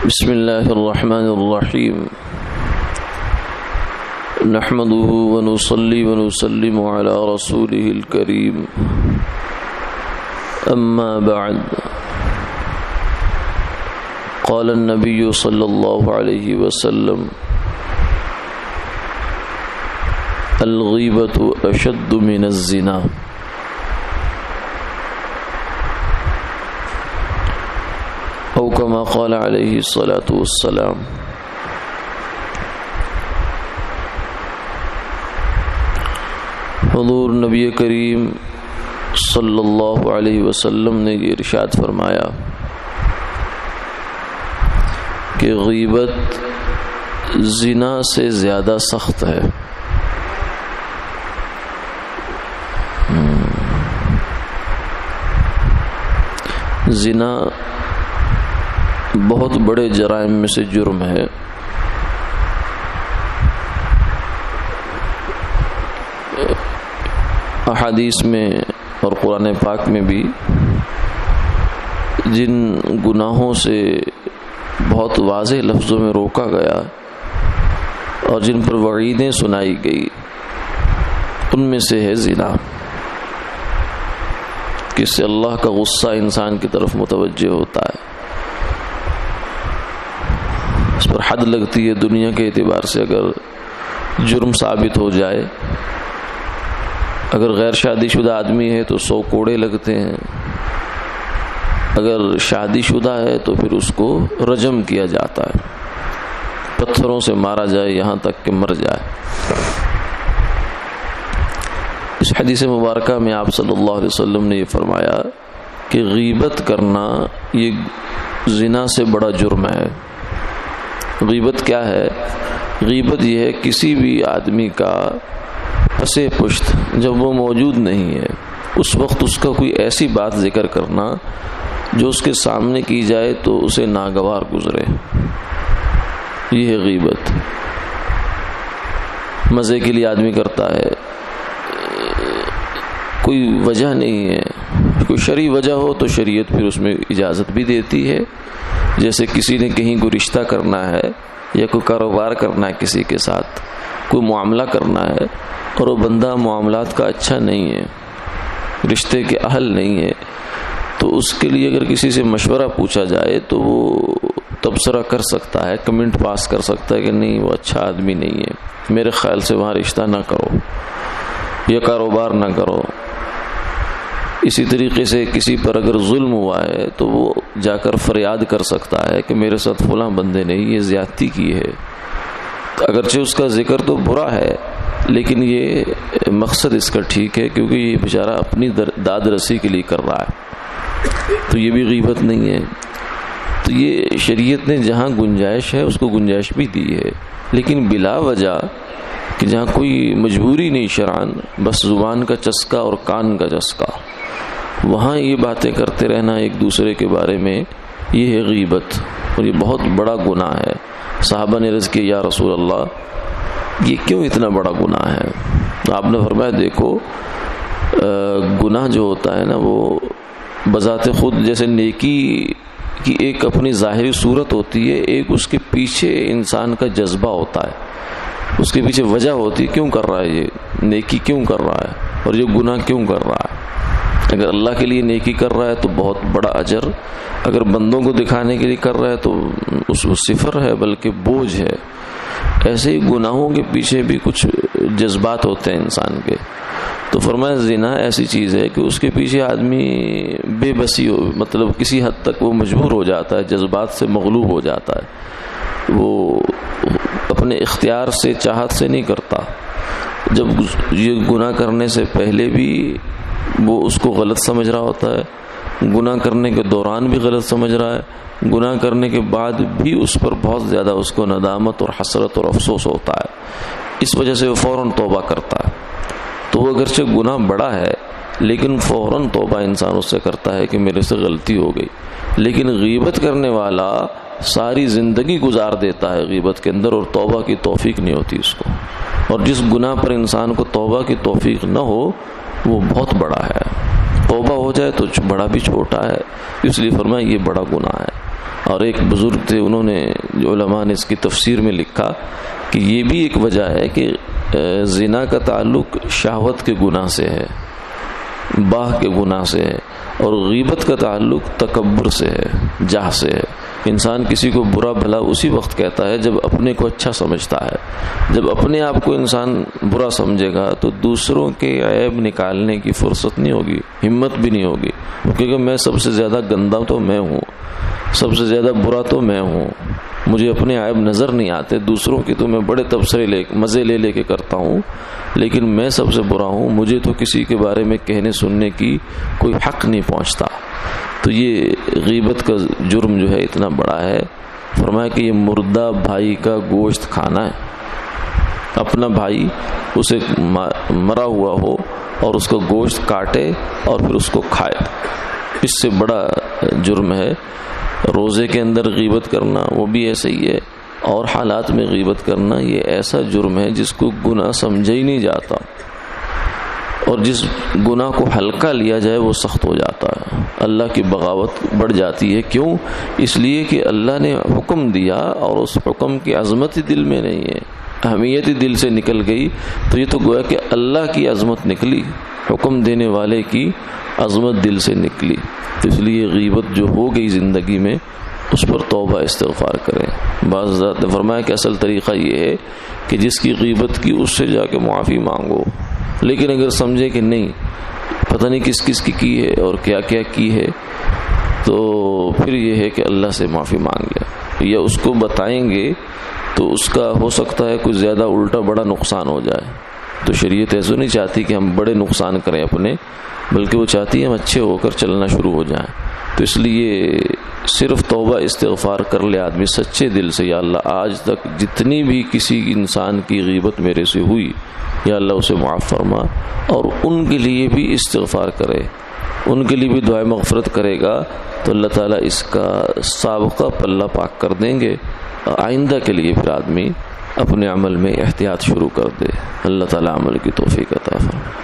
بسم اللہ الرحمن الرحیم نحمده ونصلي ونسلم على رسوله الكريم اما بعد قال النبي صلى الله عليه وسلم الغيبة أشد من الزنا او كما قال عليه الصلاة والسلام۔ حضور نبی کریم صلی اللہ علیہ وسلم نے یہ ارشاد فرمایا کہ غیبت زنا سے زیادہ سخت ہے۔ زنا بہت بڑے جرائم میں سے جرم ہے۔ احادیث میں اور قرآن پاک میں بھی جن گناہوں سے بہت واضح لفظوں میں روکا گیا اور جن پر وعیدیں سنائی گئی ان میں سے ہے زنا، کہ اس سے اللہ کا غصہ انسان کی طرف متوجہ ہوتا ہے، اس پر حد لگتی ہے۔ دنیا کے اعتبار سے اگر جرم ثابت ہو جائے، اگر غیر شادی شدہ آدمی ہے تو 100 کوڑے لگتے ہیں، اگر شادی شدہ ہے تو پھر اس کو رجم کیا جاتا ہے، پتھروں سے مارا جائے یہاں تک کہ مر جائے۔ اس حدیث مبارکہ میں آپ صلی اللہ علیہ وسلم نے یہ فرمایا کہ غیبت کرنا یہ زنا سے بڑا جرم ہے۔ غیبت کیا ہے؟ غیبت یہ ہے کسی بھی آدمی کا پسے پشت جب وہ موجود نہیں ہے اس وقت اس کا کوئی ایسی بات ذکر کرنا جو اس کے سامنے کی جائے تو اسے ناگوار گزرے، یہ ہے غیبت۔ مزے کے لیے آدمی کرتا ہے، کوئی وجہ نہیں ہے، کوئی شرعی وجہ ہو تو شریعت پھر اس میں اجازت بھی دیتی ہے۔ جیسے کسی نے کہیں کوئی رشتہ کرنا ہے یا کوئی کاروبار کرنا ہے، کسی کے ساتھ کوئی معاملہ کرنا ہے اور وہ بندہ معاملات کا اچھا نہیں ہے، رشتے کے اہل نہیں ہے، تو اس کے لیے اگر کسی سے مشورہ پوچھا جائے تو وہ تبصرہ کر سکتا ہے، کمنٹ پاس کر سکتا ہے کہ نہیں وہ اچھا آدمی نہیں ہے، میرے خیال سے وہاں رشتہ نہ کرو یا کاروبار نہ کرو۔ اسی طریقے سے کسی پر اگر ظلم ہوا ہے تو وہ جا کر فریاد کر سکتا ہے کہ میرے ساتھ فلاں بندے نے یہ زیادتی کی ہے، اگرچہ اس کا ذکر تو برا ہے لیکن یہ مقصد اس کا ٹھیک ہے کیونکہ یہ بیچارہ اپنی داد رسی کے لیے کر رہا ہے، تو یہ بھی غیبت نہیں ہے۔ تو یہ شریعت نے جہاں گنجائش ہے اس کو گنجائش بھی دی ہے، لیکن بلا وجہ کہ جہاں کوئی مجبوری نہیں شرعاً، بس زبان کا چسکا اور کان کا چسکا، وہاں یہ باتیں کرتے رہنا ایک دوسرے کے بارے میں، یہ ہے غیبت، اور یہ بہت بڑا گناہ ہے۔ صحابہ نے عرض کیا یا رسول اللہ یہ کیوں اتنا بڑا گناہ ہے؟ آپ نے فرمایا دیکھو گناہ جو ہوتا ہے نا وہ بذات خود جیسے نیکی کی ایک اپنی ظاہری صورت ہوتی ہے، ایک اس کے پیچھے انسان کا جذبہ ہوتا ہے، اس کے پیچھے وجہ ہوتی ہے کیوں کر رہا ہے، یہ نیکی کیوں کر رہا ہے اور یہ گناہ کیوں کر رہا ہے۔ اگر اللہ کے لیے نیکی کر رہا ہے تو بہت بڑا اجر، اگر بندوں کو دکھانے کے لیے کر رہا ہے تو اس صفر ہے بلکہ بوجھ ہے۔ ایسے ہی گناہوں کے پیچھے بھی کچھ جذبات ہوتے ہیں انسان کے، تو فرمایا زنا ایسی چیز ہے کہ اس کے پیچھے آدمی بے بسی ہو، مطلب کسی حد تک وہ مجبور ہو جاتا ہے، جذبات سے مغلوب ہو جاتا ہے، وہ اپنے اختیار سے چاہت سے نہیں کرتا۔ جب یہ گناہ کرنے سے پہلے بھی وہ اس کو غلط سمجھ رہا ہوتا ہے، گناہ کرنے کے دوران بھی غلط سمجھ رہا ہے، گناہ کرنے کے بعد بھی اس پر بہت زیادہ اس کو ندامت اور حسرت اور افسوس ہوتا ہے، اس وجہ سے وہ فوراً توبہ کرتا ہے۔ تو وہ اگرچہ گناہ بڑا ہے لیکن فوراً توبہ انسان اس سے کرتا ہے کہ میرے سے غلطی ہو گئی۔ لیکن غیبت کرنے والا ساری زندگی گزار دیتا ہے غیبت کے اندر اور توبہ کی توفیق نہیں ہوتی اس کو، اور جس گناہ پر انسان کو توبہ کی توفیق نہ ہو وہ بہت بڑا ہے، توبہ ہو جائے تو بڑا بھی چھوٹا ہے، اس لیے فرمایا یہ بڑا گناہ ہے۔ اور ایک بزرگ تھے، انہوں نے جو علماء نے اس کی تفسیر میں لکھا کہ یہ بھی ایک وجہ ہے کہ زنا کا تعلق شہوت کے گناہ سے ہے، باہ کے گناہ سے ہے، اور غیبت کا تعلق تکبر سے ہے، جاہ سے ہے۔ انسان کسی کو برا بھلا اسی وقت کہتا ہے جب اپنے کو اچھا سمجھتا ہے۔ جب اپنے آپ کو انسان برا سمجھے گا تو دوسروں کے عیب نکالنے کی فرصت نہیں ہوگی، ہمت بھی نہیں ہوگی، کیونکہ میں سب سے زیادہ گندا تو میں ہوں، سب سے زیادہ برا تو میں ہوں، مجھے اپنے عیب نظر نہیں آتے، دوسروں کی تو میں بڑے تبصرے مزے لے کے کرتا ہوں، لیکن میں سب سے برا ہوں، مجھے تو کسی کے بارے میں کہنے سننے کی کوئی حق نہیں پہنچتا۔ تو یہ غیبت کا جرم جو ہے اتنا بڑا ہے۔ فرمایا کہ یہ مردہ بھائی کا گوشت کھانا ہے، اپنا بھائی اسے مرا ہوا ہو اور اس کا گوشت کاٹے اور پھر اس کو کھائے، اس سے بڑا جرم ہے۔ روزے کے اندر غیبت کرنا وہ بھی ایسا ہی ہے، اور حالات میں غیبت کرنا یہ ایسا جرم ہے جس کو گناہ سمجھا ہی نہیں جاتا، اور جس گناہ کو ہلکا لیا جائے وہ سخت ہو جاتا ہے، اللہ کی بغاوت بڑھ جاتی ہے۔ کیوں؟ اس لیے کہ اللہ نے حکم دیا اور اس حکم کی عظمت ہی دل میں نہیں ہے، اہمیت ہی دل سے نکل گئی، تو یہ تو گویا کہ اللہ کی عظمت نکلی، حکم دینے والے کی عظمت دل سے نکلی۔ تو اس لیے غیبت جو ہو گئی زندگی میں اس پر توبہ استغفار کریں۔ بعض حضرات نے فرمایا کہ اصل طریقہ یہ ہے کہ جس کی غیبت کی اس سے جا کے معافی مانگو، لیکن اگر سمجھے کہ نہیں پتہ نہیں کس کی ہے اور کیا کی ہے، تو پھر یہ ہے کہ اللہ سے معافی مانگ لے، یا اس کو بتائیں گے تو اس کا ہو سکتا ہے کچھ زیادہ الٹا بڑا نقصان ہو جائے۔ تو شریعت ایسا نہیں چاہتی کہ ہم بڑے نقصان کریں اپنے، بلکہ وہ چاہتی ہے ہم اچھے ہو کر چلنا شروع ہو جائیں۔ تو اس لیے صرف توبہ استغفار کر لے آدمی سچے دل سے، یا اللہ آج تک جتنی بھی کسی انسان کی غیبت میرے سے ہوئی، یا اللہ اسے معاف فرما، اور ان کے لیے بھی استغفار کرے، ان کے لیے بھی دعائے مغفرت کرے گا تو اللہ تعالیٰ اس کا سابقہ پلہ پاک کر دیں گے، آئندہ کے لیے پھر آدمی اپنے عمل میں احتیاط شروع کر دے۔ اللہ تعالیٰ عمل کی توفیق عطا فرمائے۔